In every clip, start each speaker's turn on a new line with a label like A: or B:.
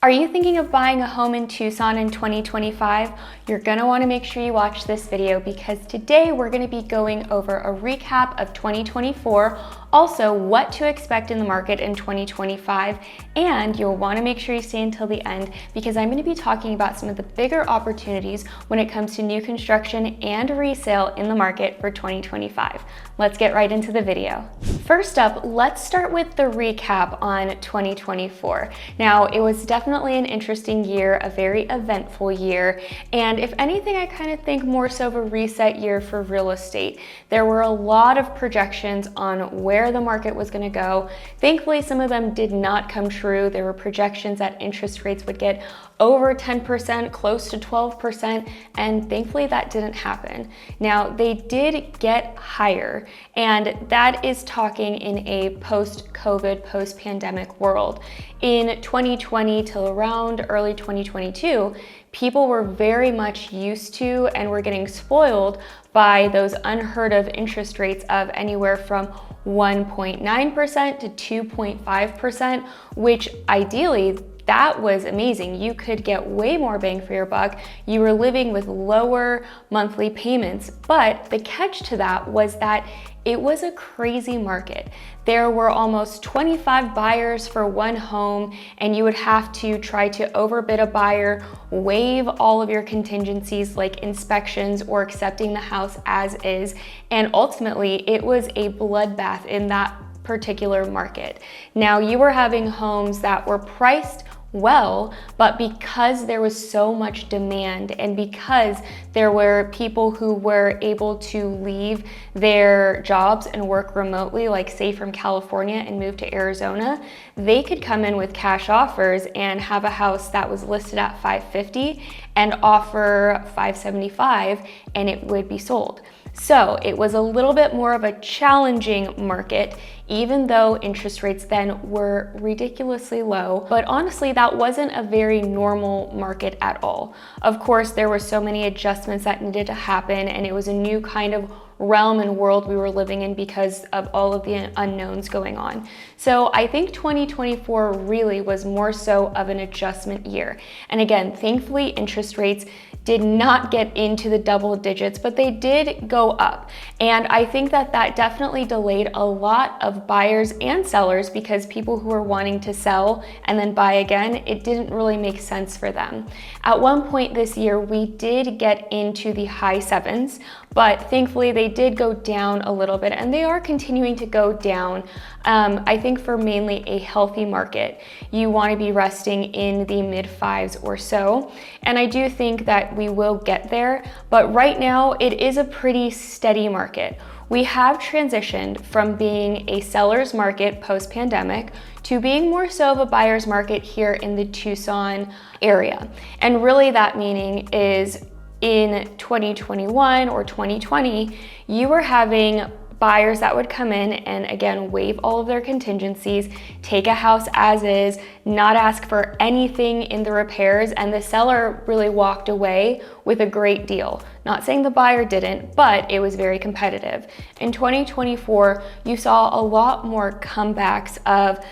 A: Are you thinking of buying a home in Tucson in 2025? You're gonna wanna make sure you watch this video because today we're gonna be going over a recap of 2024, also what to expect in the market in 2025, and you'll wanna make sure you stay until the end because I'm gonna be talking about some of the bigger opportunities when it comes to new construction and resale in the market for 2025. Let's get right into the video. First up, let's start with the recap on 2024. Now, it was definitely an interesting year, a very eventful year, and if anything, I kind of think more so of a reset year for real estate. There were a lot of projections on where the market was going to go. Thankfully, some of them did not come true. There were projections that interest rates would get over 10%, close to 12%, and thankfully that didn't happen. Now, they did get higher, and that is talking in a post-COVID, post-pandemic world. In 2020 till around early 2022, people were very much used to and were getting spoiled by those unheard of interest rates of anywhere from 1.9% to 2.5%, which ideally, that was amazing. You could get way more bang for your buck. You were living with lower monthly payments, but the catch to that was that it was a crazy market. There were almost 25 buyers for one home, and you would have to try to overbid a buyer, waive all of your contingencies like inspections or accepting the house as is, and ultimately it was a bloodbath in that particular market. Now, you were having homes that were priced well, but because there was so much demand and because there were people who were able to leave their jobs and work remotely, like say from California and move to Arizona, they could come in with cash offers and have a house that was listed at $550 and offer $575 and it would be sold. So it was a little bit more of a challenging market, even though interest rates then were ridiculously low. But honestly, that wasn't a very normal market at all. Of course, there were so many adjustments that needed to happen, and it was a new kind of realm and world we were living in because of all of the unknowns going on. So I think 2024 really was more so of an adjustment year. And again, thankfully, interest rates did not get into the double digits, but they did go up. And I think that that definitely delayed a lot of buyers and sellers because people who were wanting to sell and then buy again, it didn't really make sense for them. At one point this year, we did get into the high sevens, but thankfully they did go down a little bit and they are continuing to go down. I think for mainly a healthy market, you want to be resting in the mid fives or so. And I do think that we will get there, but right now it is a pretty steady market. We have transitioned from being a seller's market post-pandemic to being more so of a buyer's market here in the Tucson area. And really that meaning is in 2021 or 2020, you were having buyers that would come in and again, waive all of their contingencies, take a house as is, not ask for anything in the repairs, and the seller really walked away with a great deal. Not saying the buyer didn't, but it was very competitive. In 2024, you saw a lot more comebacks of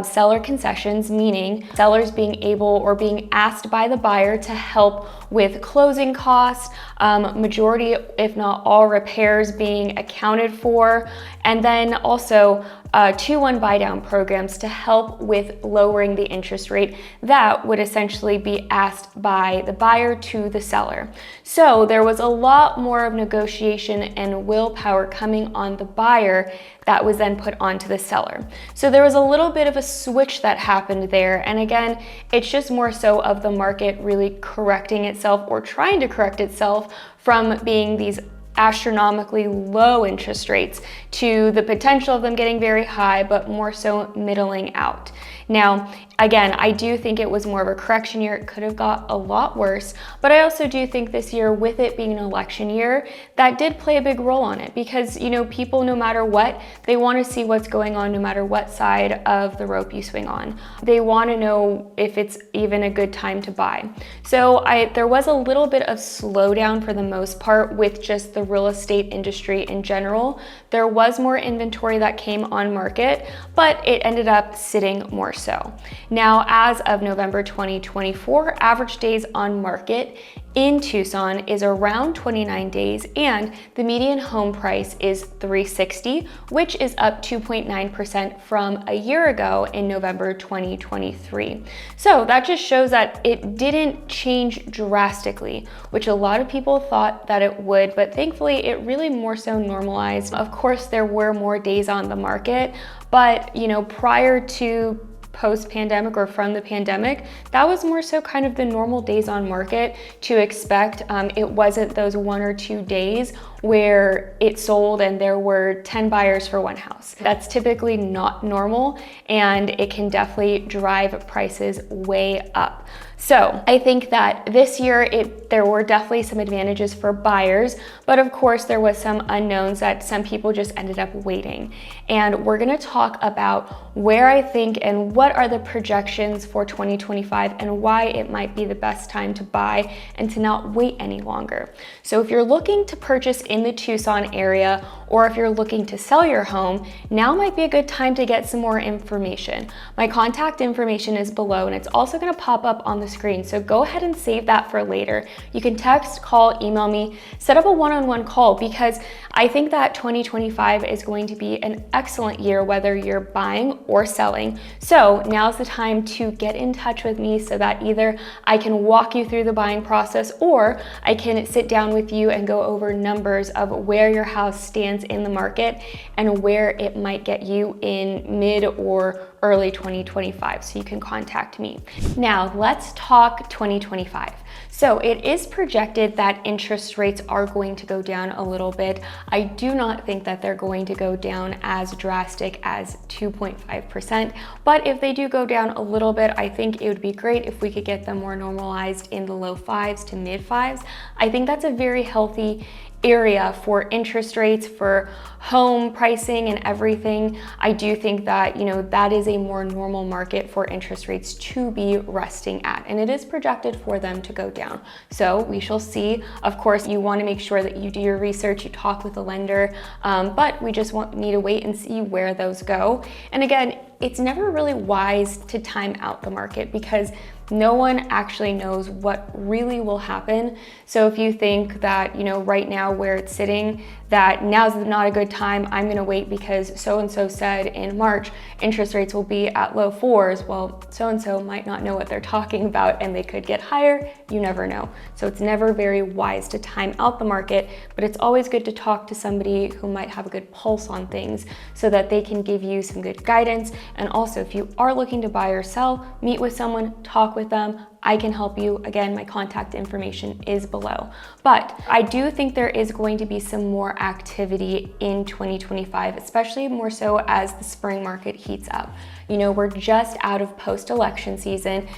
A: seller concessions, meaning sellers being able or being asked by the buyer to help with closing costs, majority, if not all repairs being accounted for, and then also 2-1 buy down programs to help with lowering the interest rate that would essentially be asked by the buyer to the seller. So there was a lot more of negotiation and willpower coming on the buyer that was then put onto the seller. So there was a little bit of a switch that happened there. And again, it's just more so of the market really correcting itself or trying to correct itself from being these astronomically low interest rates to the potential of them getting very high, but more so middling out. Now, again, I do think it was more of a correction year. It could have got a lot worse, but I also do think this year, with it being an election year, that did play a big role on it because, you know, people, no matter what, they want to see what's going on no matter what side of the rope you swing on. They want to know if it's even a good time to buy. So there was a little bit of slowdown for the most part with just the real estate industry in general. There was more inventory that came on market, but it ended up sitting more so. Now, as of November 2024, average days on market in Tucson is around 29 days, and the median home price is $360,000, which is up 2.9% from a year ago in November 2023. So that just shows that it didn't change drastically, which a lot of people thought that it would, but thankfully it really more so normalized. Of course, there were more days on the market, but prior to post-pandemic or from the pandemic, that was more so kind of the normal days on market to expect. It wasn't those 1 or 2 days where it sold and there were 10 buyers for one house. That's typically not normal, and it can definitely drive prices way up. So I think that this year there were definitely some advantages for buyers, but of course there was some unknowns that some people just ended up waiting. And we're gonna talk about where I think and what are the projections for 2025 and why it might be the best time to buy and to not wait any longer. So if you're looking to purchase in the Tucson area, or if you're looking to sell your home, now might be a good time to get some more information. My contact information is below, and it's also gonna pop up on the screen, so go ahead and save that for later. You can text, call, email me, set up a one-on-one call, because I think that 2025 is going to be an excellent year whether you're buying or selling. So now's the time to get in touch with me so that either I can walk you through the buying process, or I can sit down with you and go over numbers of where your house stands in the market and where it might get you in mid or early 2025, so you can contact me. Now let's talk 2025. So it is projected that interest rates are going to go down a little bit. I do not think that they're going to go down as drastic as 2.5%, but if they do go down a little bit, I think it would be great if we could get them more normalized in the low 5s to mid 5s. I think that's a very healthy area for interest rates, for home pricing and everything. I do think that, that is a more normal market for interest rates to be resting at, and it is projected for them to go down. So we shall see. Of course, you want to make sure that you do your research, you talk with the lender, but we just need to wait and see where those go. And again, it's never really wise to time out the market because no one actually knows what really will happen. So if you think that, right now where it's sitting, that now's not a good time, I'm gonna wait because so-and-so said in March interest rates will be at low 4s. Well, so-and-so might not know what they're talking about and they could get higher, you never know. So it's never very wise to time out the market, but it's always good to talk to somebody who might have a good pulse on things so that they can give you some good guidance. And also, if you are looking to buy or sell, meet with someone, talk with them. I can help you. Again, my contact information is below. But I do think there is going to be some more activity in 2025, especially more so as the spring market heats up. We're just out of post-election season,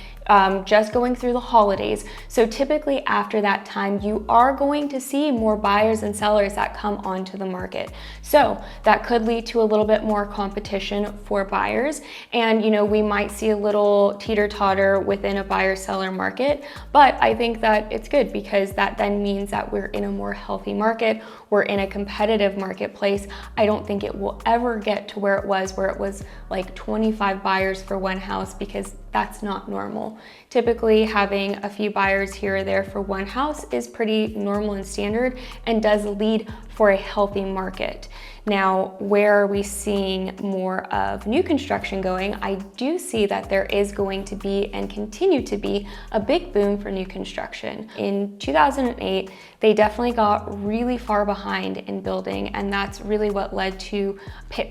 A: just going through the holidays. So typically after that time, you are going to see more buyers and sellers that come onto the market. So that could lead to a little bit more competition for buyers. And, we might see a little teeter-totter within a buyer-seller market, but I think that it's good because that then means that we're in a more healthy market. We're in a competitive marketplace. I don't think it will ever get to where it was like 25 buyers for one house, because that's not normal. Typically having a few buyers here or there for one house is pretty normal and standard and does lead for a healthy market. Now, where are we seeing more of new construction going? I do see that there is going to be and continue to be a big boom for new construction. In 2008, they definitely got really far behind in building, and that's really what led to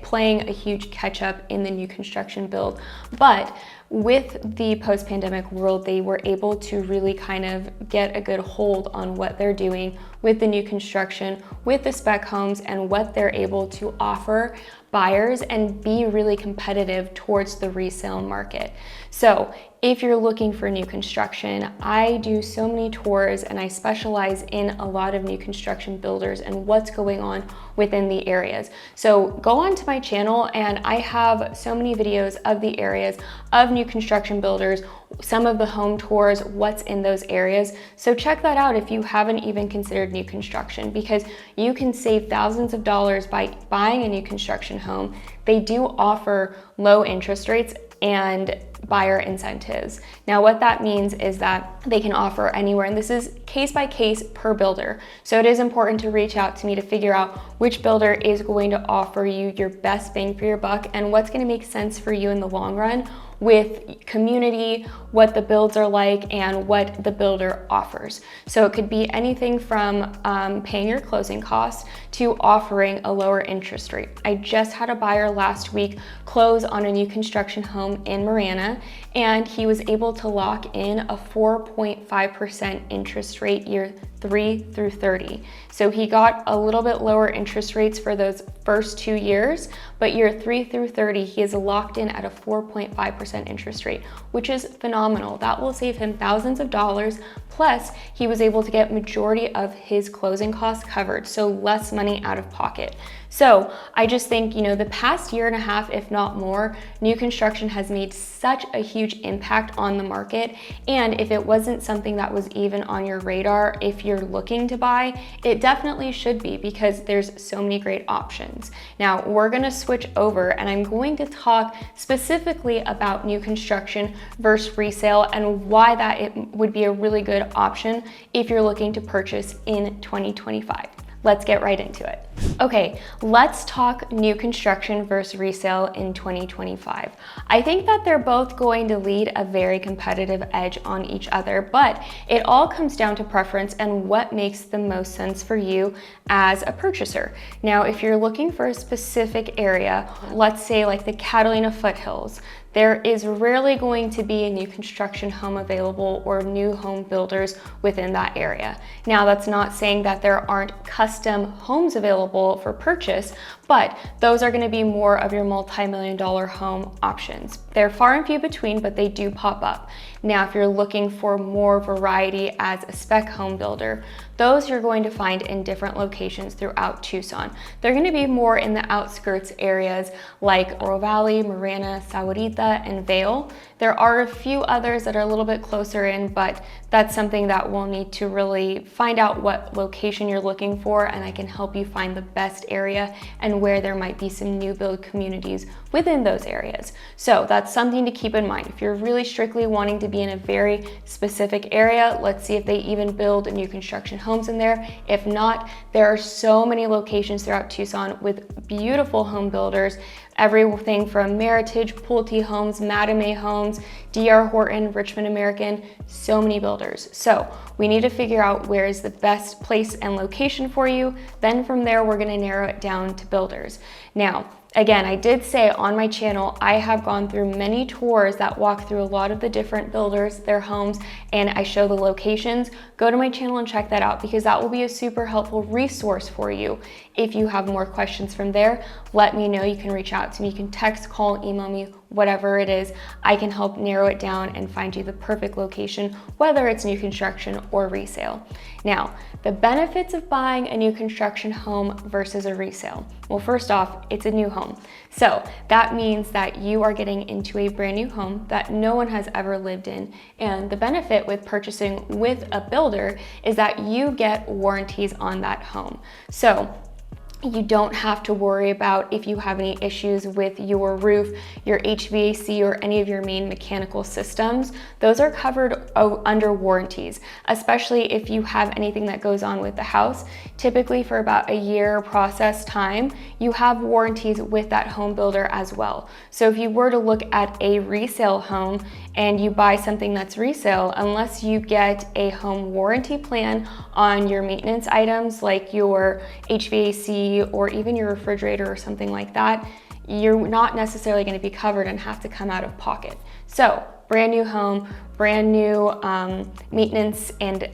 A: playing a huge catch up in the new construction build. But with the post-pandemic world, they were able to really kind of get a good hold on what they're doing with the new construction, with the spec homes, and what they're able to offer buyers and be really competitive towards the resale market. So if you're looking for new construction, I do so many tours and I specialize in a lot of new construction builders and what's going on within the areas. So go onto my channel and I have so many videos of the areas of new construction builders, some of the home tours, what's in those areas. So check that out if you haven't even considered new construction, because you can save thousands of dollars by buying a new construction home. They do offer low interest rates, and buyer incentives. Now, what that means is that they can offer anywhere, and this is case by case per builder. So it is important to reach out to me to figure out which builder is going to offer you your best bang for your buck and what's going to make sense for you in the long run with community, what the builds are like, and what the builder offers. So it could be anything from paying your closing costs to offering a lower interest rate. I just had a buyer last week close on a new construction home in Marana, and he was able to lock in a 4.5% interest rate year 3 through 30. So he got a little bit lower interest rates for those first 2 years, but year 3 through 30, he is locked in at a 4.5% interest rate, which is phenomenal. That will save him thousands of dollars. Plus, he was able to get majority of his closing costs covered, so less money out of pocket. So I just think, the past year and a half, if not more, new construction has made such a huge impact on the market. And if it wasn't something that was even on your radar, if you're looking to buy, it definitely should be, because there's so many great options. Now we're gonna switch over and I'm going to talk specifically about new construction versus resale and why that it would be a really good option if you're looking to purchase in 2025. Let's get right into it. Okay, let's talk new construction versus resale in 2025. I think that they're both going to lead a very competitive edge on each other, but it all comes down to preference and what makes the most sense for you as a purchaser. Now, if you're looking for a specific area, let's say like the Catalina Foothills, there is rarely going to be a new construction home available or new home builders within that area. Now, that's not saying that there aren't custom homes available for purchase, but those are going to be more of your multi-million-dollar home options. They're far and few between, but they do pop up. Now, if you're looking for more variety as a spec home builder, those you're going to find in different locations throughout Tucson. They're going to be more in the outskirts areas like Oro Valley, Marana, Sahuarita, and Vail. There are a few others that are a little bit closer in, but that's something that we'll need to really find out what location you're looking for, and I can help you find the best area and where there might be some new build communities within those areas. So that's something to keep in mind. If you're really strictly wanting to be in a very specific area, let's see if they even build new construction homes in there. If not, there are so many locations throughout Tucson with beautiful home builders, everything from Meritage, Pulte Homes, Madame Homes, D.R. Horton, Richmond American, so many builders. So we need to figure out where is the best place and location for you. Then from there, we're gonna narrow it down to builders. Now, again, I did say on my channel, I have gone through many tours that walk through a lot of the different builders, their homes, and I show the locations. Go to my channel and check that out, because that will be a super helpful resource for you. If you have more questions from there, let me know. You can reach out to me. You can text, call, email me, whatever it is. I can help narrow it down and find you the perfect location, whether it's new construction or resale. Now, the benefits of buying a new construction home versus a resale. Well, first off, it's a new home. So that means that you are getting into a brand new home that no one has ever lived in. And the benefit with purchasing with a builder is that you get warranties on that home. So you don't have to worry about if you have any issues with your roof, your HVAC, or any of your main mechanical systems. Those are covered under warranties, especially if you have anything that goes on with the house. Typically for about a year process time, you have warranties with that home builder as well. So if you were to look at a resale home and you buy something that's resale, unless you get a home warranty plan on your maintenance items like your HVAC or even your refrigerator or something like that, you're not necessarily going to be covered and have to come out of pocket. So brand new home, brand new maintenance and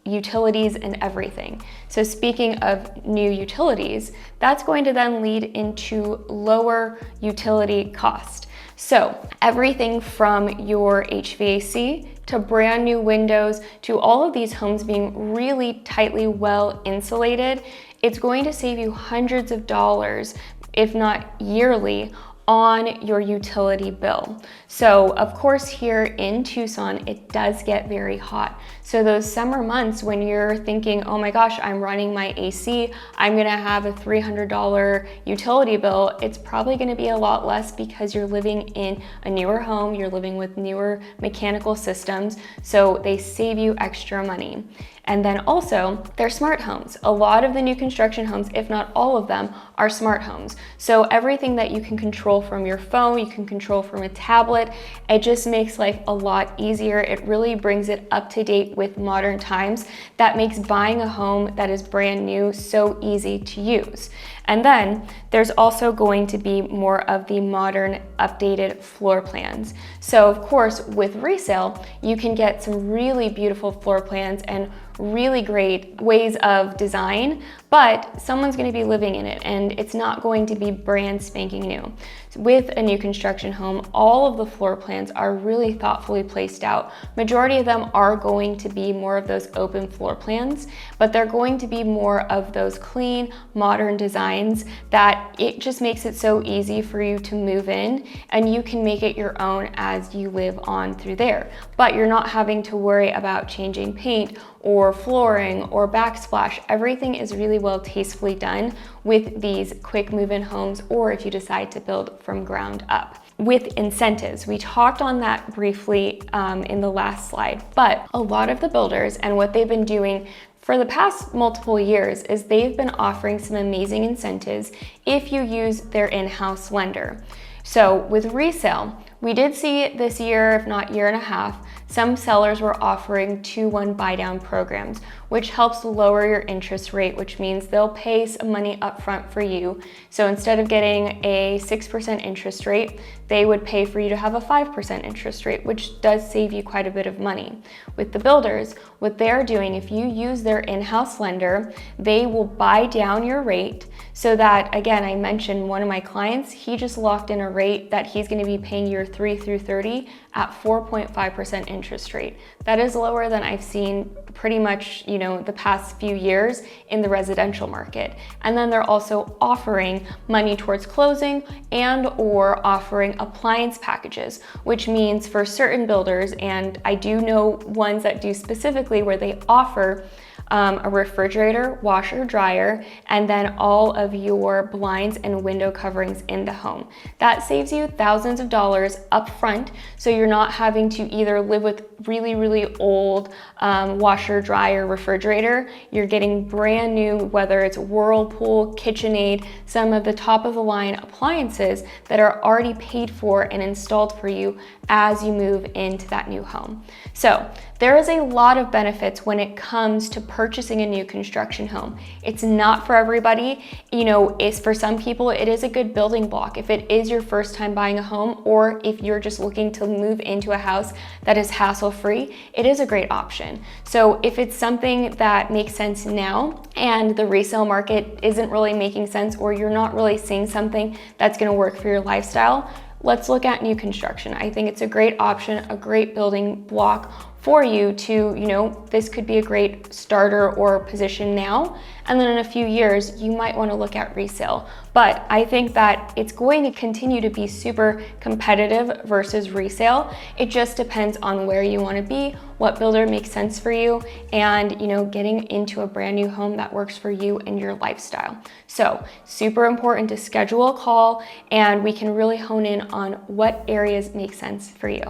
A: utilities and everything. So speaking of new utilities, that's going to then lead into lower utility cost. So everything from your HVAC to brand new windows to all of these homes being really tightly well insulated, it's going to save you hundreds of dollars, if not yearly, on your utility bill. So of course here in Tucson, it does get very hot. So those summer months when you're thinking, oh my gosh, I'm running my AC, I'm gonna have a $300 utility bill, it's probably gonna be a lot less because you're living in a newer home, you're living with newer mechanical systems, so they save you extra money. And then also, they're smart homes. A lot of the new construction homes, if not all of them, are smart homes. So everything that you can control from your phone, you can control from a tablet, it just makes life a lot easier. It really brings it up to date with modern times. That makes buying a home that is brand new so easy to use. And then there's also going to be more of the modern updated floor plans. So of course, with resale, you can get some really beautiful floor plans and really great ways of design, but someone's going to be living in it and it's not going to be brand spanking new. With a new construction home, all of the floor plans are really thoughtfully placed out. Majority of them are going to be more of those open floor plans, but they're going to be more of those clean, modern designs that it just makes it so easy for you to move in and you can make it your own as you live on through there. But you're not having to worry about changing paint or flooring or backsplash. Everything is really well tastefully done with these quick move-in homes, or if you decide to build from ground up. With incentives, we talked on that briefly in the last slide, but a lot of the builders and what they've been doing for the past multiple years is they've been offering some amazing incentives if you use their in-house lender. So with resale, we did see this year, if not year and a half, some sellers were offering 2-1 buy down programs, which helps lower your interest rate, which means they'll pay some money upfront for you. So instead of getting a 6% interest rate, they would pay for you to have a 5% interest rate, which does save you quite a bit of money. With the builders, what they're doing, if you use their in-house lender, they will buy down your rate so that, again, I mentioned one of my clients, he just locked in a rate that he's going to be paying year 3 through 30 at 4.5% interest rate. That is lower than I've seen pretty much, the past few years in the residential market. And then they're also offering money towards closing and or offering appliance packages, which means for certain builders, and I do know ones that do specifically where they offer a refrigerator, washer, dryer, and then all of your blinds and window coverings in the home. That saves you thousands of dollars up front, so you're not having to either live with really, really old washer, dryer, refrigerator. You're getting brand new, whether it's Whirlpool, KitchenAid, some of the top of the line appliances that are already paid for and installed for you as you move into that new home. So there is a lot of benefits when it comes to purchasing a new construction home. It's not for everybody. It's for some people, it is a good building block. If it is your first time buying a home, or if you're just looking to move into a house that is hassle-free, it is a great option. So if it's something that makes sense now and the resale market isn't really making sense, or you're not really seeing something that's gonna work for your lifestyle, let's look at new construction. I think it's a great option, a great building block for you to, this could be a great starter or position now. And then in a few years, you might want to look at resale. But I think that it's going to continue to be super competitive versus resale. It just depends on where you want to be, what builder makes sense for you, and getting into a brand new home that works for you and your lifestyle. So super important to schedule a call, and we can really hone in on what areas make sense for you.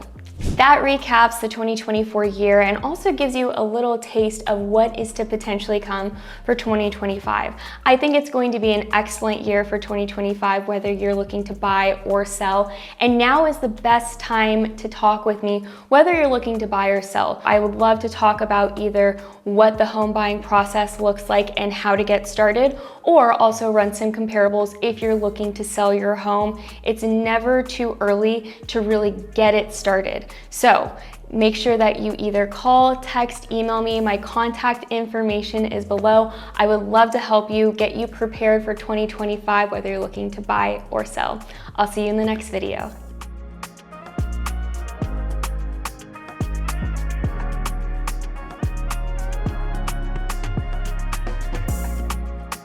A: That recaps the 2024 year and also gives you a little taste of what is to potentially come for 2025. I think it's going to be an excellent year for 2025, whether you're looking to buy or sell. And now is the best time to talk with me, whether you're looking to buy or sell. I would love to talk about either what the home buying process looks like and how to get started, or also run some comparables if you're looking to sell your home. It's never too early to really get it started. So make sure that you either call, text, email me. My contact information is below. I would love to help you, get you prepared for 2025, whether you're looking to buy or sell. I'll see you in the next video.